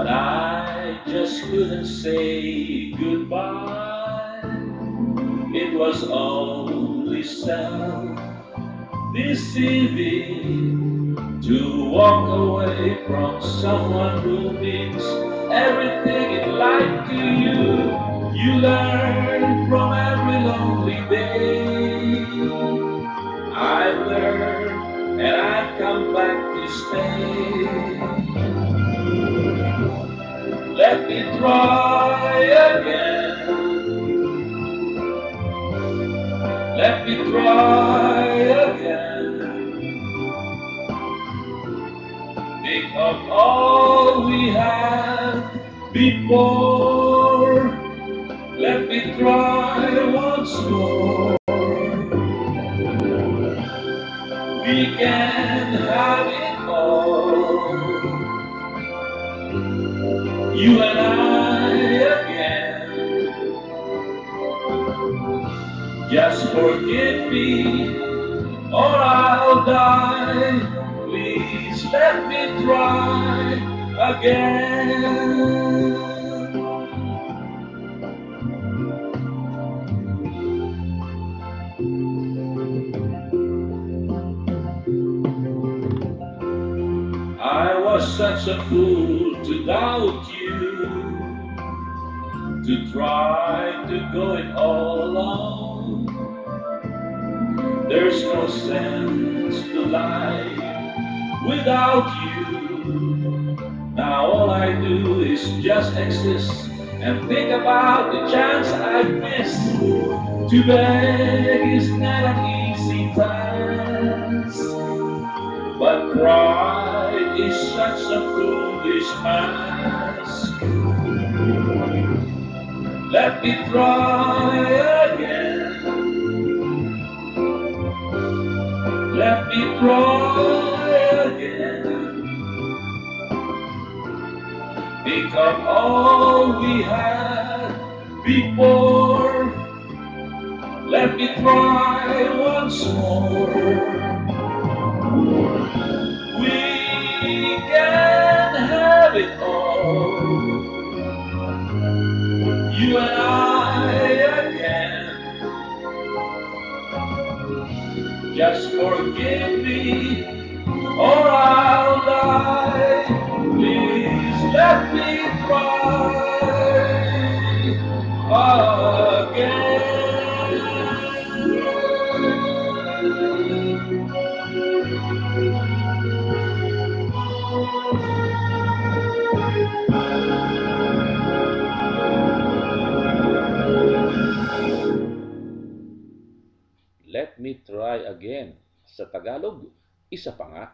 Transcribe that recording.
I just couldn't say goodbye. It was only self-deceiving to walk away from someone who means everything in life to you. You learn from every lonely day. I've learned and I've come back to stay. Let me try again. Let me try again. Think of all we had before. Let me try once more. We can have it all. You and I again. Just forgive me or I'll die. Please let me try again. I was such a fool to doubt you, to try to go it all alone. There's no sense to life without you. Now all I do is just exist and think about the chance I missed. To beg is not an easy task, but pride is such a foolish mask. Let me try again. Let me try again. Think of all we had before. Let me try once more. We can have it all. You and I again. Just forgive me or I'll die. Please let me try again. Let me try again. Sa Tagalog, isa pa nga.